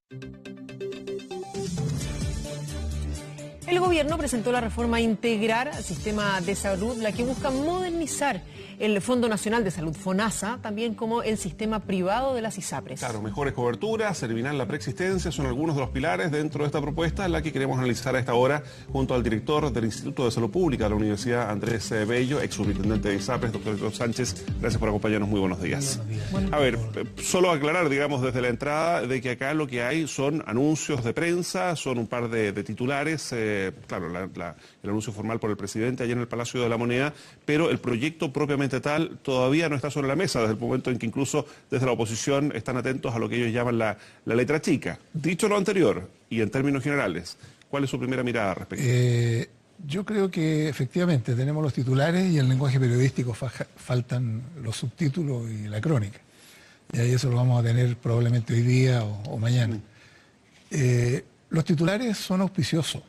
El gobierno presentó la reforma integral al sistema de salud, la que busca modernizar el Fondo Nacional de Salud, FONASA, también como el sistema privado de las ISAPRES. Claro, mejores coberturas, eliminar la preexistencia, son algunos de los pilares dentro de esta propuesta, la que queremos analizar a esta hora junto al director del Instituto de Salud Pública de la Universidad, Andrés Bello, ex subintendente de ISAPRES, doctor Héctor Sánchez. Gracias por acompañarnos, muy buenos días. A ver, solo aclarar, digamos, desde la entrada, de que acá lo que hay son anuncios de prensa, son un par de titulares, claro, el anuncio formal por el presidente allá en el Palacio de la Moneda, pero el proyecto propiamente tal todavía no está sobre la mesa, desde el momento en que incluso desde la oposición están atentos a lo que ellos llaman la letra chica. Dicho lo anterior, y en términos generales, ¿cuál es su primera mirada al respecto? Yo creo que efectivamente tenemos los titulares y el lenguaje periodístico, faltan los subtítulos y la crónica. Y ahí eso lo vamos a tener probablemente hoy día o mañana. Los titulares son auspiciosos.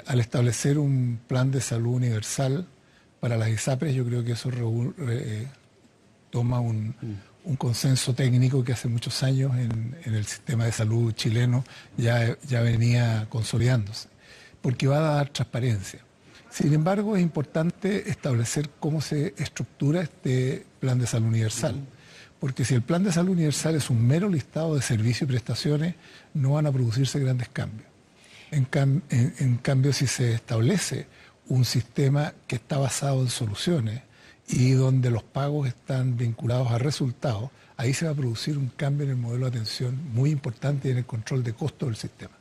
Al establecer un plan de salud universal para las ISAPRES, yo creo que eso toma un consenso técnico que hace muchos años en el sistema de salud chileno ya venía consolidándose, porque va a dar transparencia. Sin embargo, es importante establecer cómo se estructura este plan de salud universal, porque si el plan de salud universal es un mero listado de servicios y prestaciones, no van a producirse grandes cambios. En cambio, si se establece un sistema que está basado en soluciones y donde los pagos están vinculados a resultados, ahí se va a producir un cambio en el modelo de atención muy importante y en el control de costos del sistema.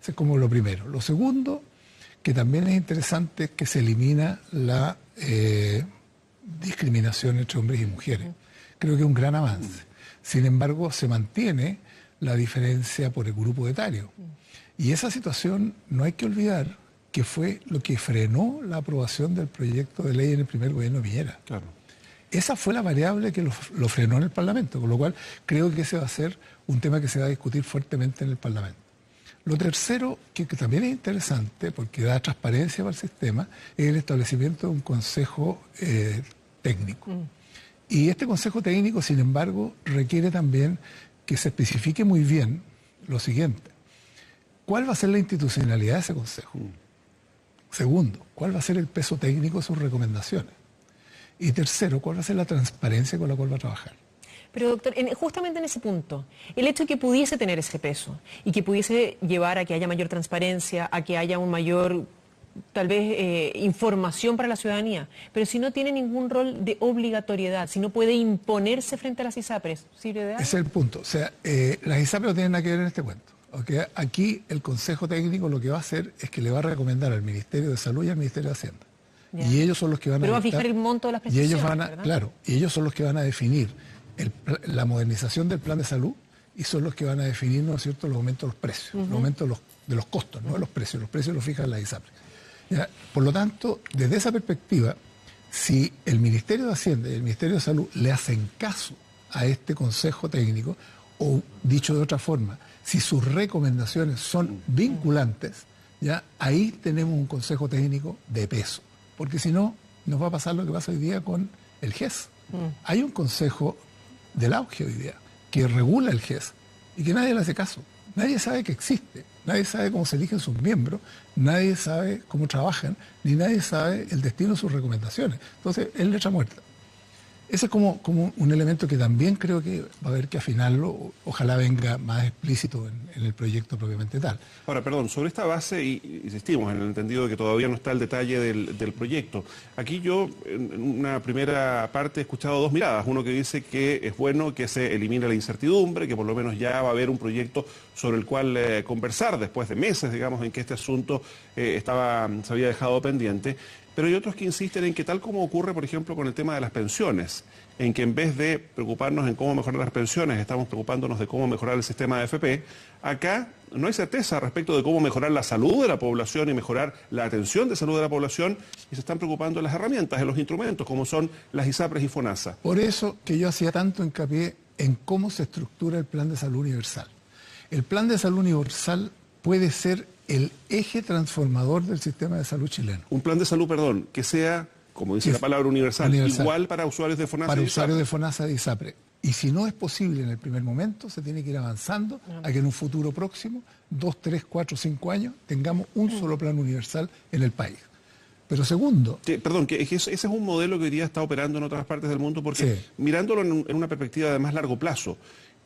Eso es como lo primero. Lo segundo, que también es interesante, es que se elimina la discriminación entre hombres y mujeres. Creo que es un gran avance. Sin embargo, se mantiene la diferencia por el grupo etario. Y esa situación no hay que olvidar que fue lo que frenó la aprobación del proyecto de ley en el primer gobierno de Piñera. Claro. Esa fue la variable que lo frenó en el Parlamento, con lo cual creo que ese va a ser un tema que se va a discutir fuertemente en el Parlamento. Lo tercero, que también es interesante, porque da transparencia para el sistema, es el establecimiento de un consejo técnico. Y este consejo técnico, sin embargo, requiere también que se especifique muy bien lo siguiente. ¿Cuál va a ser la institucionalidad de ese consejo? Segundo, ¿cuál va a ser el peso técnico de sus recomendaciones? Y tercero, ¿cuál va a ser la transparencia con la cual va a trabajar? Pero doctor, justamente en ese punto, el hecho de que pudiese tener ese peso y que pudiese llevar a que haya mayor transparencia, a que haya un mayor, tal vez, información para la ciudadanía, pero si no tiene ningún rol de obligatoriedad, si no puede imponerse frente a las ISAPRES, ¿sirve de algo? Ese es el punto. O sea, las ISAPRES no tienen nada que ver en este cuento. Okay. Aquí el Consejo Técnico lo que va a hacer es que le va a recomendar al Ministerio de Salud y al Ministerio de Hacienda. Ya. Y ellos son los que van Pero va a fijar el monto de las prestaciones, y ellos van a, ¿verdad? Claro, y ellos son los que van a definir la modernización del plan de salud y son los que van a definir, ¿no es cierto?, los aumentos de los precios, los aumentos de los costos, no de los precios. Los precios los fijan las ISAPRES. Ya. Por lo tanto, desde esa perspectiva, si el Ministerio de Hacienda y el Ministerio de Salud le hacen caso a este Consejo Técnico, o dicho de otra forma, si sus recomendaciones son vinculantes, ya ahí tenemos un consejo técnico de peso. Porque si no, nos va a pasar lo que pasa hoy día con el GES. Hay un consejo del auge hoy día que regula el GES y que nadie le hace caso. Nadie sabe que existe, nadie sabe cómo se eligen sus miembros, nadie sabe cómo trabajan, ni nadie sabe el destino de sus recomendaciones. Entonces, es letra muerta. Ese es como un elemento que también creo que va a haber que afinarlo, ojalá venga más explícito en el proyecto propiamente tal. Ahora, perdón, sobre esta base, y insistimos en el entendido de que todavía no está el detalle del proyecto. Aquí yo, en una primera parte, he escuchado dos miradas. Uno que dice que es bueno que se elimine la incertidumbre, que por lo menos ya va a haber un proyecto sobre el cual conversar después de meses, digamos, en que este asunto se había dejado pendiente. Pero hay otros que insisten en que tal como ocurre, por ejemplo, con el tema de las pensiones, en que en vez de preocuparnos en cómo mejorar las pensiones, estamos preocupándonos de cómo mejorar el sistema de AFP, acá no hay certeza respecto de cómo mejorar la salud de la población y mejorar la atención de salud de la población, y se están preocupando de las herramientas, de los instrumentos, como son las ISAPRES y FONASA. Por eso que yo hacía tanto hincapié en cómo se estructura el plan de salud universal. El plan de salud universal puede ser el eje transformador del sistema de salud chileno. Un plan de salud, perdón, que sea como dice la palabra universal, igual para usuarios de FONASA para y ISAPRE. usuarios de FONASA y ISAPRE. Y si no es posible en el primer momento, se tiene que ir avanzando a que en un futuro próximo, 2, 3, 4, 5 años, tengamos un solo plan universal en el país. Pero segundo... Perdón, que ese es un modelo que hoy día está operando en otras partes del mundo, porque mirándolo en una perspectiva de más largo plazo,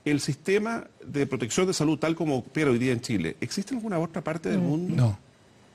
el sistema de protección de salud tal como opera hoy día en Chile, ¿existe en alguna otra parte del mundo?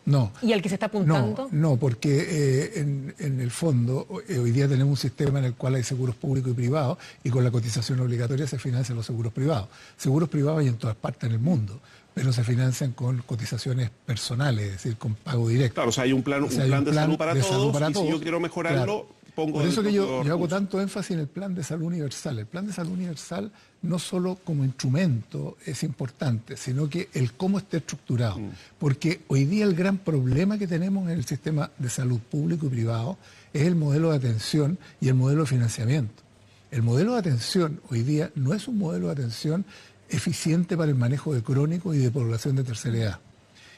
No. ¿Y al que se está apuntando? No, porque en el fondo hoy día tenemos un sistema en el cual hay seguros públicos y privados y con la cotización obligatoria se financian los seguros privados. Seguros privados hay en todas partes del mundo, pero se financian con cotizaciones personales, es decir, con pago directo. Claro, o sea, hay un plan, hay un de salud para todos y todos. Si yo quiero mejorarlo, claro. pongo... Por eso que yo hago tanto énfasis en el plan de salud universal. El plan de salud universal no solo como instrumento es importante, sino que el cómo esté estructurado. Porque hoy día el gran problema que tenemos en el sistema de salud público y privado es el modelo de atención y el modelo de financiamiento. El modelo de atención hoy día no es un modelo de atención eficiente para el manejo de crónicos y de población de tercera edad.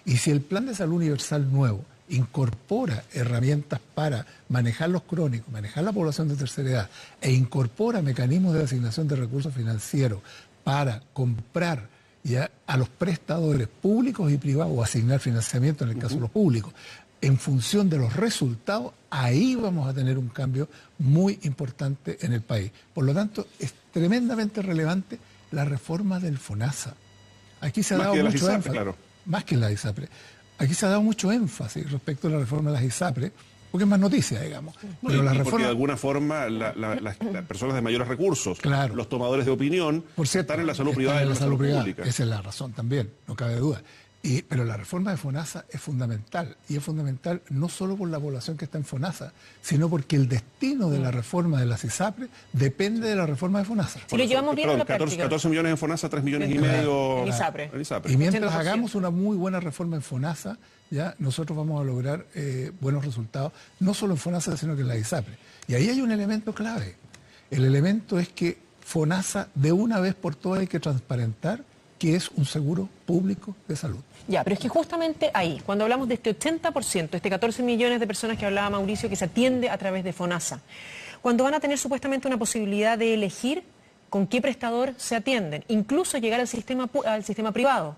Y si el plan de salud universal nuevo incorpora herramientas para manejar los crónicos, manejar la población de tercera edad e incorpora mecanismos de asignación de recursos financieros para comprar ya a los prestadores públicos y privados o asignar financiamiento en el caso de los públicos, en función de los resultados, ahí vamos a tener un cambio muy importante en el país. Por lo tanto, es tremendamente relevante la reforma del FONASA. Aquí se ha dado mucho énfasis, claro. Más que en la ISAPRE. Aquí se ha dado mucho énfasis respecto a la reforma de las ISAPRE, porque es más noticia, digamos. No, pero la reforma... Porque de alguna forma las personas de mayores recursos, claro, los tomadores de opinión, por cierto, están en la salud privada y en la salud pública. Esa es la razón también, no cabe duda. Pero la reforma de FONASA es fundamental, y es fundamental no solo por la población que está en FONASA, sino porque el destino de la reforma de las ISAPRE depende de la reforma de FONASA. Si lo llevamos bien en la práctica. 14 millones en FONASA, 3 millones y medio en ISAPRE. Y mientras hagamos una muy buena reforma en FONASA, ya nosotros vamos a lograr buenos resultados, no solo en FONASA, sino que en la ISAPRE. Y ahí hay un elemento clave. El elemento es que FONASA de una vez por todas hay que transparentar que es un seguro público de salud. Ya, pero es que justamente ahí, cuando hablamos de este 80%, este 14 millones de personas que hablaba Mauricio, que se atiende a través de FONASA, cuando van a tener supuestamente una posibilidad de elegir con qué prestador se atienden, incluso llegar al sistema privado,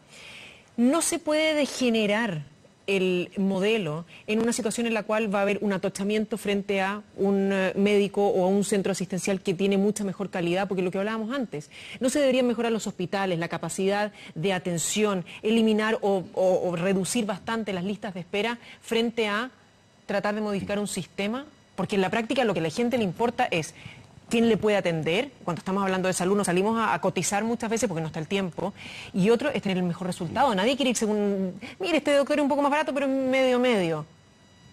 no se puede degenerar el modelo en una situación en la cual va a haber un atochamiento frente a un médico o a un centro asistencial que tiene mucha mejor calidad, porque lo que hablábamos antes, no se deberían mejorar los hospitales, la capacidad de atención, eliminar o reducir bastante las listas de espera frente a tratar de modificar un sistema, porque en la práctica lo que a la gente le importa es quién le puede atender. Cuando estamos hablando de salud nos salimos a cotizar muchas veces porque no está el tiempo, y otro es tener el mejor resultado. Nadie quiere irse mire, este doctor es un poco más barato, pero medio.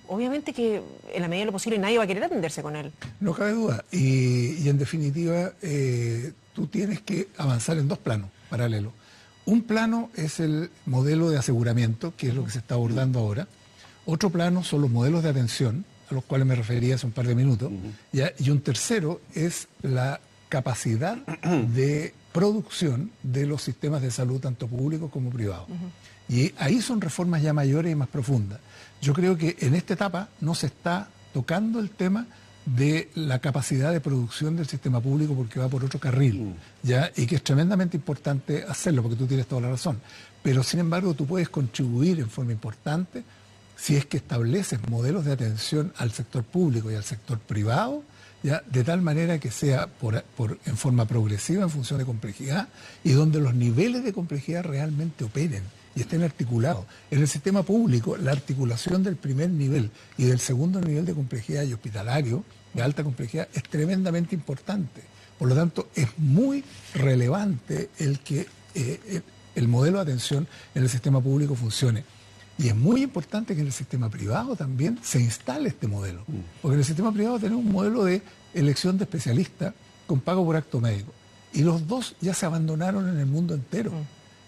Obviamente que en la medida de lo posible nadie va a querer atenderse con él. No cabe duda, y en definitiva tú tienes que avanzar en dos planos paralelos. Un plano es el modelo de aseguramiento, que es lo que se está abordando ahora. Otro plano son los modelos de atención, a los cuales me refería hace un par de minutos, ¿ya? Y un tercero es la capacidad de producción de los sistemas de salud, tanto públicos como privados. Y ahí son reformas ya mayores y más profundas. Yo creo que en esta etapa no se está tocando el tema de la capacidad de producción del sistema público porque va por otro carril, ¿ya? Y que es tremendamente importante hacerlo, porque tú tienes toda la razón. Pero sin embargo tú puedes contribuir en forma importante si es que estableces modelos de atención al sector público y al sector privado, ¿ya? De tal manera que sea en forma progresiva en función de complejidad y donde los niveles de complejidad realmente operen y estén articulados. En el sistema público, la articulación del primer nivel y del segundo nivel de complejidad y hospitalario, de alta complejidad, es tremendamente importante. Por lo tanto, es muy relevante el que el modelo de atención en el sistema público funcione. Y es muy importante que en el sistema privado también se instale este modelo. Porque en el sistema privado tenemos un modelo de elección de especialistas con pago por acto médico. Y los dos ya se abandonaron en el mundo entero.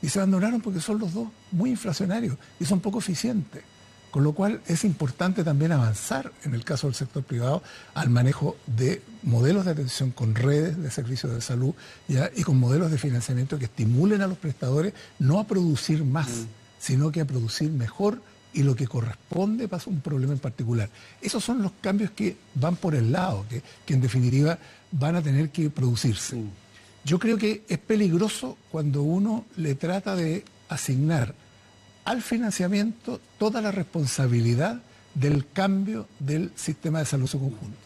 Y se abandonaron porque son los dos muy inflacionarios y son poco eficientes. Con lo cual es importante también avanzar, en el caso del sector privado, al manejo de modelos de atención con redes de servicios de salud, ¿ya? Y con modelos de financiamiento que estimulen a los prestadores no a producir más, sino que a producir mejor y lo que corresponde pasa un problema en particular. Esos son los cambios que van por el lado, que en definitiva van a tener que producirse. Yo creo que es peligroso cuando uno le trata de asignar al financiamiento toda la responsabilidad del cambio del sistema de salud en su conjunto.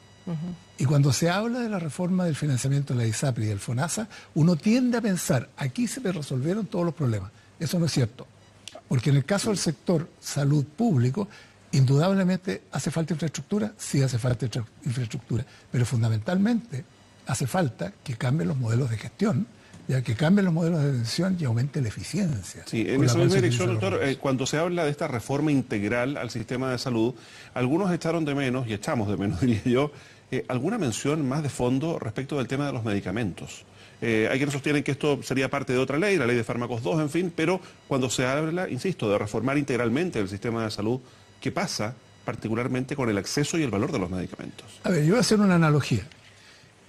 Y cuando se habla de la reforma del financiamiento de la ISAPRE y del FONASA, uno tiende a pensar, aquí se le resolvieron todos los problemas. Eso no es cierto. Porque en el caso del sector salud público, indudablemente hace falta infraestructura, sí hace falta infraestructura, pero fundamentalmente hace falta que cambien los modelos de gestión, ya que cambien los modelos de atención y aumente la eficiencia. Sí, en esa misma dirección, doctor, cuando se habla de esta reforma integral al sistema de salud, algunos echaron de menos, y echamos de menos, diría yo, alguna mención más de fondo respecto del tema de los medicamentos. Hay quienes sostienen que esto sería parte de otra ley, la ley de fármacos 2, en fin, pero cuando se habla, insisto, de reformar integralmente el sistema de salud, ¿qué pasa particularmente con el acceso y el valor de los medicamentos? A ver, yo voy a hacer una analogía.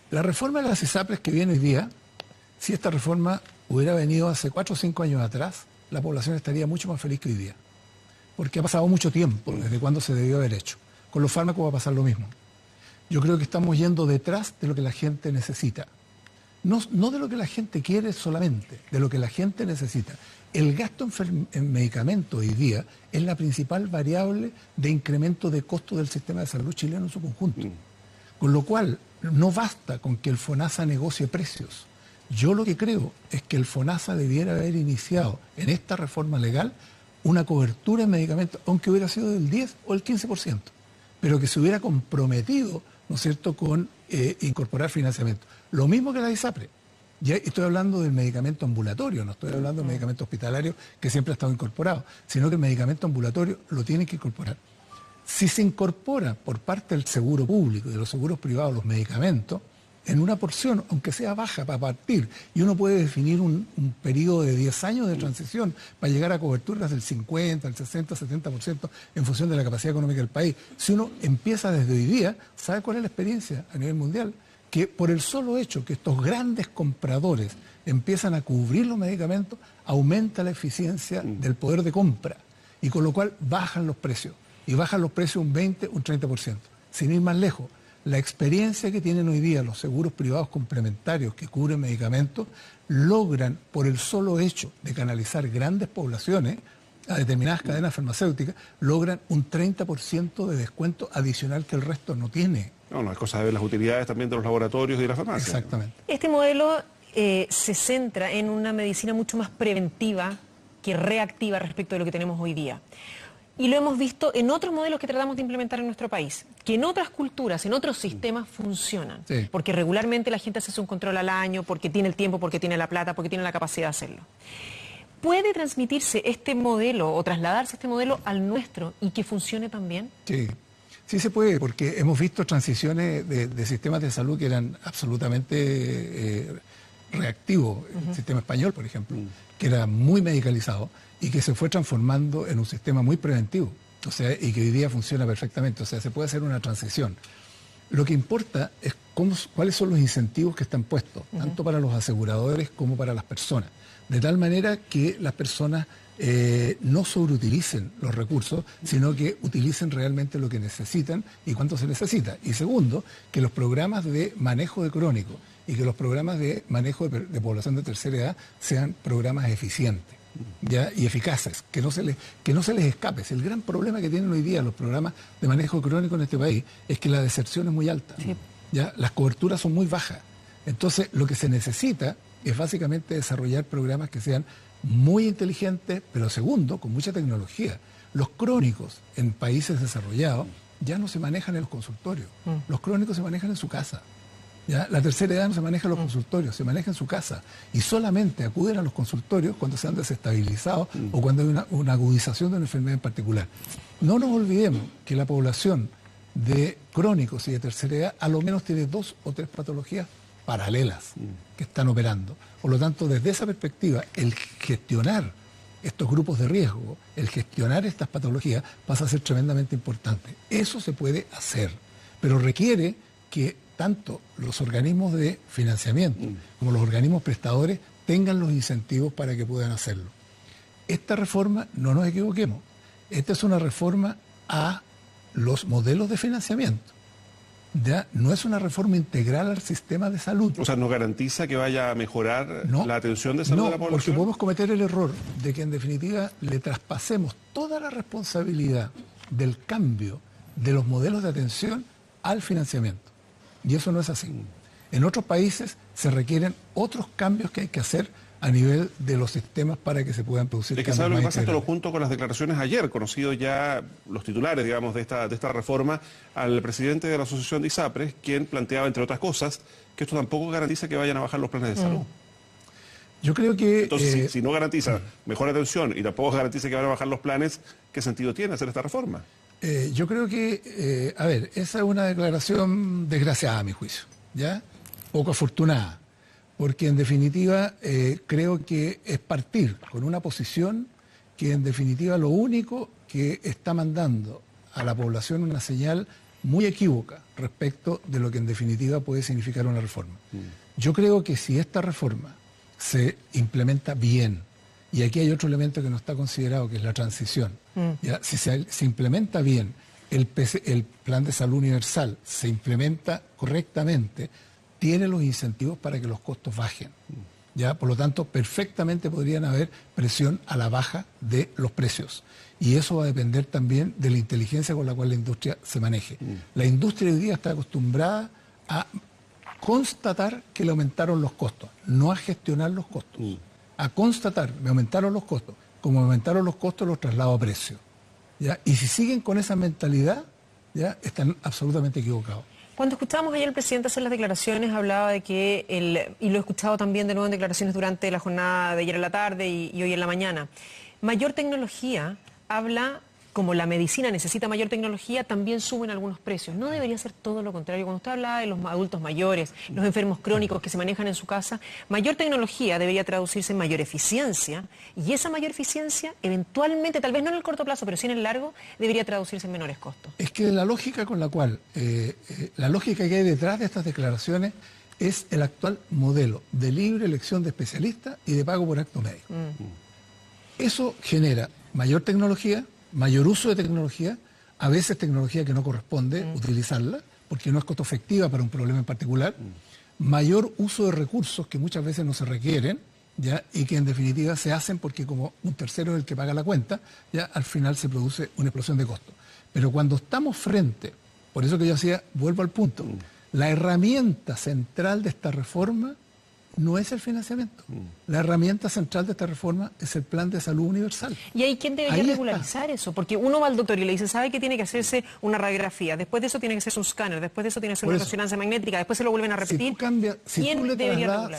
La reforma de las ISAPRES que viene hoy día, si esta reforma hubiera venido hace 4 o 5 años atrás, la población estaría mucho más feliz que hoy día. Porque ha pasado mucho tiempo desde cuando se debió haber hecho. Con los fármacos va a pasar lo mismo. Yo creo que estamos yendo detrás de lo que la gente necesita. No de lo que la gente quiere solamente, de lo que la gente necesita. El gasto en medicamentos hoy día es la principal variable de incremento de costo del sistema de salud chileno en su conjunto. Con lo cual, no basta con que el FONASA negocie precios. Yo lo que creo es que el FONASA debiera haber iniciado en esta reforma legal una cobertura en medicamentos, aunque hubiera sido del 10 o el 15%, pero que se hubiera comprometido, ¿no es cierto?, con incorporar financiamiento. Lo mismo que la ISAPRE. Ya estoy hablando del medicamento ambulatorio, no estoy hablando del medicamento hospitalario que siempre ha estado incorporado, sino que el medicamento ambulatorio lo tienen que incorporar. Si se incorpora por parte del seguro público y de los seguros privados los medicamentos, en una porción, aunque sea baja para partir, y uno puede definir un periodo de 10 años de transición para llegar a coberturas del 50, el 60, 70% en función de la capacidad económica del país. Si uno empieza desde hoy día, ¿sabe cuál es la experiencia a nivel mundial? Que por el solo hecho que estos grandes compradores empiezan a cubrir los medicamentos, aumenta la eficiencia del poder de compra, y con lo cual bajan los precios, y bajan los precios un 20, un 30%. Sin ir más lejos, la experiencia que tienen hoy día los seguros privados complementarios que cubren medicamentos logran, por el solo hecho de canalizar grandes poblaciones a determinadas cadenas farmacéuticas, logran un 30% de descuento adicional que el resto no tiene. No, es cosa de ver las utilidades también de los laboratorios y de la farmacia. Exactamente. Este modelo se centra en una medicina mucho más preventiva que reactiva respecto de lo que tenemos hoy día. Y lo hemos visto en otros modelos que tratamos de implementar en nuestro país, que en otras culturas, en otros sistemas funcionan. Sí. Porque regularmente la gente hace un control al año, porque tiene el tiempo, porque tiene la plata, porque tiene la capacidad de hacerlo. ¿Puede transmitirse este modelo o trasladarse este modelo al nuestro y que funcione también? Sí, sí se puede, porque hemos visto transiciones de sistemas de salud que eran absolutamente reactivos. El sistema español, por ejemplo, que era muy medicalizado y que se fue transformando en un sistema muy preventivo, o sea, y que hoy día funciona perfectamente. O sea, se puede hacer una transición. Lo que importa es cuáles son los incentivos que están puestos, tanto para los aseguradores como para las personas, de tal manera que las personas no sobreutilicen los recursos, sino que utilicen realmente lo que necesitan y cuánto se necesita. Y segundo, que los programas de manejo de crónico y que los programas de manejo de población de tercera edad sean programas eficientes, ¿ya? Y eficaces, que no se les escape. El gran problema que tienen hoy día los programas de manejo crónico en este país es que la deserción es muy alta, sí. ¿Ya? Las coberturas son muy bajas. Entonces, lo que se necesita es básicamente desarrollar programas que sean muy inteligentes, pero segundo, con mucha tecnología. Los crónicos en países desarrollados ya no se manejan en los consultorios. Los crónicos se manejan en su casa. ¿Ya? La tercera edad no se maneja en los consultorios, se maneja en su casa. Y solamente acuden a los consultorios cuando se han desestabilizado o cuando hay una agudización de una enfermedad en particular. No nos olvidemos que la población de crónicos y de tercera edad a lo menos tiene 2 o 3 patologías paralelas que están operando. Por lo tanto, desde esa perspectiva, el gestionar estos grupos de riesgo, el gestionar estas patologías pasa a ser tremendamente importante. Eso se puede hacer, pero requiere que tanto los organismos de financiamiento como los organismos prestadores tengan los incentivos para que puedan hacerlo. Esta reforma, no nos equivoquemos, Esta es una reforma a los modelos de financiamiento. ¿Ya? No es una reforma integral al sistema de salud. O sea, ¿no garantiza que vaya a mejorar la atención de salud de la población? Porque podemos cometer el error de que en definitiva le traspasemos toda la responsabilidad del cambio de los modelos de atención al financiamiento. Y eso no es así. En otros países se requieren otros cambios que hay que hacer a nivel de los sistemas para que se puedan producir cambios. Es que sabe lo que pasa, esto lo junto con las declaraciones ayer, conocidos ya los titulares, digamos, de esta reforma, al presidente de la Asociación de ISAPRES, quien planteaba, entre otras cosas, que esto tampoco garantiza que vayan a bajar los planes de salud. Yo creo que... Entonces, si no garantiza mejor atención y tampoco garantiza que van a bajar los planes, ¿qué sentido tiene hacer esta reforma? Yo creo que, esa es una declaración desgraciada a mi juicio, ¿ya? Poco afortunada. Porque en definitiva creo que es partir con una posición que en definitiva lo único que está mandando a la población una señal muy equívoca respecto de lo que en definitiva puede significar una reforma. Yo creo que si esta reforma se implementa bien, y aquí hay otro elemento que no está considerado, que es la transición, ¿ya? Si se implementa bien, el plan de salud universal se implementa correctamente, tiene los incentivos para que los costos bajen. ¿Ya? Por lo tanto, perfectamente podrían haber presión a la baja de los precios. Y eso va a depender también de la inteligencia con la cual la industria se maneje. La industria hoy día está acostumbrada a constatar que le aumentaron los costos, no a gestionar los costos. A constatar, me aumentaron los costos. Como me aumentaron los costos, los traslado a precio. ¿Ya? Y si siguen con esa mentalidad, ya están absolutamente equivocados. Cuando escuchábamos ayer al presidente hacer las declaraciones, hablaba de que, y lo he escuchado también de nuevo en declaraciones durante la jornada de ayer en la tarde y hoy en la mañana, mayor tecnología habla, como la medicina necesita mayor tecnología, también suben algunos precios. No debería ser todo lo contrario. Cuando usted hablaba de los adultos mayores, los enfermos crónicos que se manejan en su casa, mayor tecnología debería traducirse en mayor eficiencia, y esa mayor eficiencia, eventualmente, tal vez no en el corto plazo, pero sí en el largo, debería traducirse en menores costos. Es que la lógica con la cual, la lógica que hay detrás de estas declaraciones es el actual modelo de libre elección de especialistas y de pago por acto médico. Eso genera mayor tecnología, mayor uso de tecnología, a veces tecnología que no corresponde utilizarla, porque no es costo efectiva para un problema en particular, mayor uso de recursos que muchas veces no se requieren, ¿ya? Y que en definitiva se hacen porque como un tercero es el que paga la cuenta, ya al final se produce una explosión de costos. Pero cuando estamos frente, por eso que yo decía, vuelvo al punto, la herramienta central de esta reforma no es el financiamiento. La herramienta central de esta reforma es el plan de salud universal. ¿Y ahí quién debería regularizar eso? Porque uno va al doctor y le dice, sabe que tiene que hacerse una radiografía, después de eso tiene que hacerse un escáner, después de eso tiene que hacer una resonancia magnética, después se lo vuelven a repetir.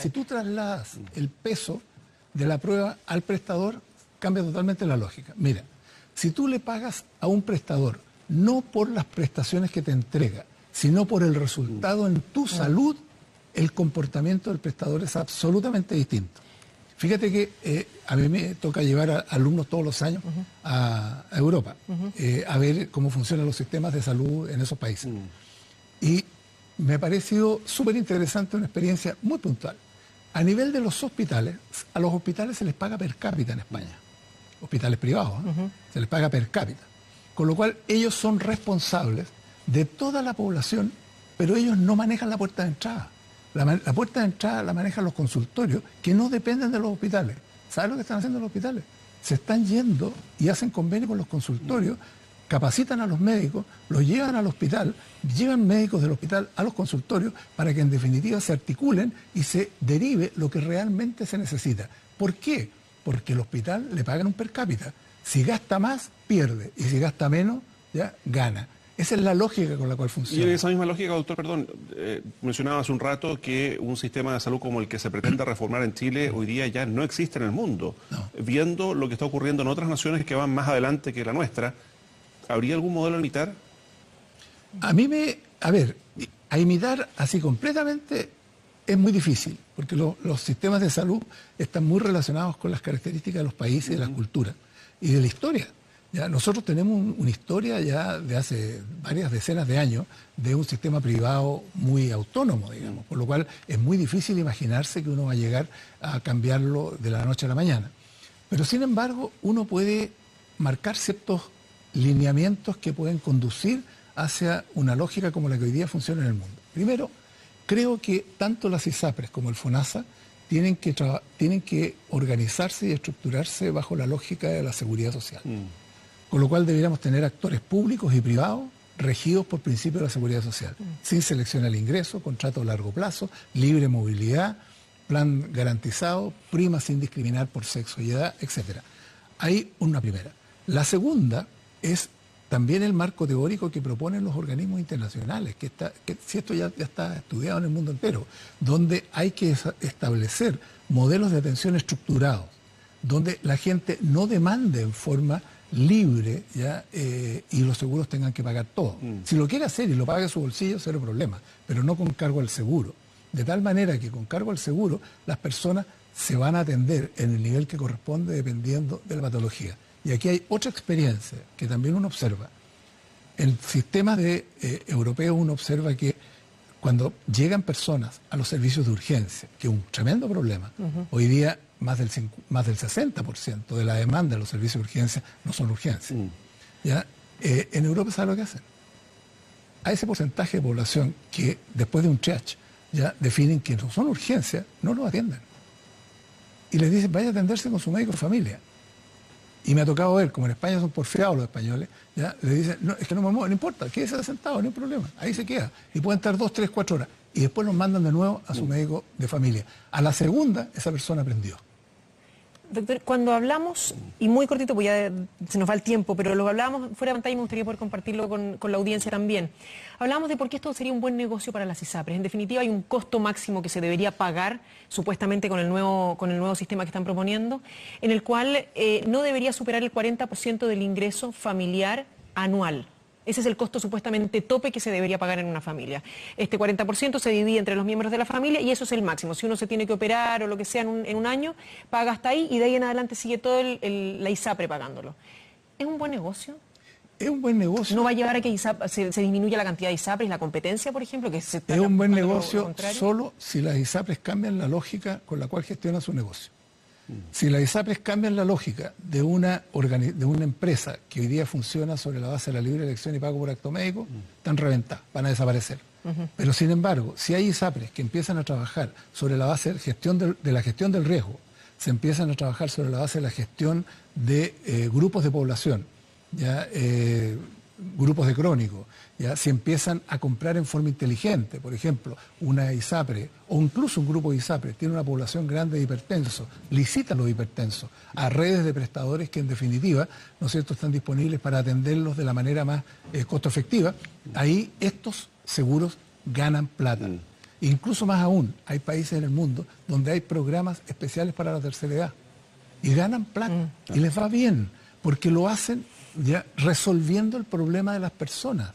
Si tú trasladas el peso de la prueba al prestador, cambia totalmente la lógica. Mira, si tú le pagas a un prestador no por las prestaciones que te entrega, sino por el resultado en tu salud, el comportamiento del prestador es absolutamente distinto. Fíjate que a mí me toca llevar a alumnos todos los años a Europa, a ver cómo funcionan los sistemas de salud en esos países. Y me ha parecido súper interesante, una experiencia muy puntual. A nivel de los hospitales, a los hospitales se les paga per cápita en España. Hospitales privados, se les paga per cápita. Con lo cual ellos son responsables de toda la población, pero ellos no manejan la puerta de entrada. La puerta de entrada la manejan los consultorios, que no dependen de los hospitales. ¿Sabes lo que están haciendo los hospitales? Se están yendo y hacen convenio con los consultorios, capacitan a los médicos, los llevan al hospital, llevan médicos del hospital a los consultorios para que en definitiva se articulen y se derive lo que realmente se necesita. ¿Por qué? Porque el hospital le pagan un per cápita. Si gasta más, pierde. Y si gasta menos, ya gana. Esa es la lógica con la cual funciona. Y esa misma lógica, doctor, perdón, mencionaba hace un rato que un sistema de salud como el que se pretende reformar en Chile hoy día ya no existe en el mundo. No. Viendo lo que está ocurriendo en otras naciones que van más adelante que la nuestra, ¿habría algún modelo a imitar? A imitar así completamente es muy difícil, porque los sistemas de salud están muy relacionados con las características de los países, de las culturas y de la historia. Ya, nosotros tenemos una historia ya de hace varias decenas de años de un sistema privado muy autónomo, digamos, por lo cual es muy difícil imaginarse que uno va a llegar a cambiarlo de la noche a la mañana. Pero sin embargo, uno puede marcar ciertos lineamientos que pueden conducir hacia una lógica como la que hoy día funciona en el mundo. Primero, creo que tanto las ISAPRES como el FONASA tienen que organizarse y estructurarse bajo la lógica de la seguridad social. Con lo cual deberíamos tener actores públicos y privados regidos por principios de la seguridad social, sin selección al ingreso, contrato a largo plazo, libre movilidad, plan garantizado, prima sin discriminar por sexo y edad, etc. Hay una primera. La segunda es también el marco teórico que proponen los organismos internacionales, que si esto ya está estudiado en el mundo entero, donde hay que establecer modelos de atención estructurados, donde la gente no demande en forma libre y los seguros tengan que pagar todo. Si lo quiere hacer y lo paga de su bolsillo, cero problema, pero no con cargo al seguro. De tal manera que con cargo al seguro las personas se van a atender en el nivel que corresponde dependiendo de la patología. Y aquí hay otra experiencia que también uno observa. En sistemas europeos uno observa que cuando llegan personas a los servicios de urgencia, que es un tremendo problema, hoy día más del 60% de la demanda de los servicios de urgencia no son urgencias. En Europa, ¿sabe lo que hacen? A ese porcentaje de población que después de un triage ya definen que no son urgencias, no los atienden. Y les dicen, vaya a atenderse con su médico de familia. Y me ha tocado ver, como en España son porfiados los españoles, ya le dicen, no, es que no me muevo, no importa, quédese sentado, no hay problema, ahí se queda. Y pueden estar 2, 3, 4 horas. Y después los mandan de nuevo a su médico de familia. A la segunda, esa persona aprendió. Doctor, cuando hablamos, y muy cortito, pues ya se nos va el tiempo, pero lo hablábamos fuera de pantalla y me gustaría poder compartirlo con la audiencia también. Hablábamos de por qué esto sería un buen negocio para las ISAPRES. En definitiva, hay un costo máximo que se debería pagar, supuestamente con el nuevo sistema que están proponiendo, en el cual no debería superar el 40% del ingreso familiar anual. Ese es el costo supuestamente tope que se debería pagar en una familia. Este 40% se divide entre los miembros de la familia y eso es el máximo. Si uno se tiene que operar o lo que sea en un año, paga hasta ahí y de ahí en adelante sigue todo la ISAPRE pagándolo. ¿Es un buen negocio? Es un buen negocio. ¿No va a llevar a que se disminuya la cantidad de ISAPRES, la competencia, por ejemplo? Es un buen negocio solo si las ISAPRES cambian la lógica con la cual gestionan su negocio. Si las ISAPRES cambian la lógica de una empresa que hoy día funciona sobre la base de la libre elección y pago por acto médico, están reventadas, van a desaparecer. Pero sin embargo, si hay ISAPRES que empiezan a trabajar sobre la base de la gestión del riesgo, se empiezan a trabajar sobre la base de la gestión de grupos de población, grupos de crónicos, si empiezan a comprar en forma inteligente, por ejemplo, una ISAPRE o incluso un grupo de ISAPRE tiene una población grande de hipertensos, licitan los hipertensos a redes de prestadores que en definitiva, ¿no es cierto?, están disponibles para atenderlos de la manera más costo efectiva, ahí estos seguros ganan plata. Incluso más aún, hay países en el mundo donde hay programas especiales para la tercera edad y ganan plata y les va bien, porque lo hacen ya resolviendo el problema de las personas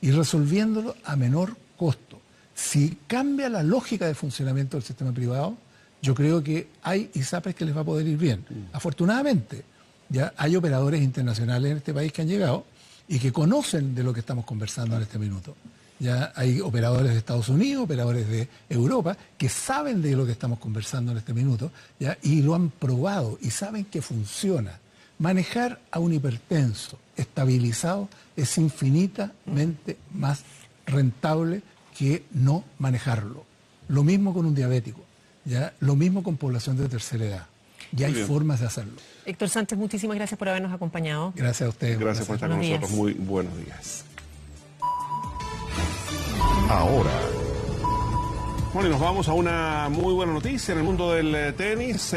y resolviéndolo a menor costo. Si cambia la lógica de funcionamiento del sistema privado, yo creo que hay ISAPRES que les va a poder ir bien. Afortunadamente, ya hay operadores internacionales en este país que han llegado y que conocen de lo que estamos conversando en este minuto. Ya hay operadores de Estados Unidos, operadores de Europa, que saben de lo que estamos conversando en este minuto, ¿ya? Y lo han probado y saben que funciona. Manejar a un hipertenso estabilizado es infinitamente más rentable que no manejarlo. Lo mismo con un diabético, ¿ya? Lo mismo con población de tercera edad. Ya hay formas de hacerlo. Héctor Sánchez, muchísimas gracias por habernos acompañado. Gracias a ustedes. Gracias por estar con nosotros. Muy buenos días. Ahora. Bueno, y nos vamos a una muy buena noticia en el mundo del tenis.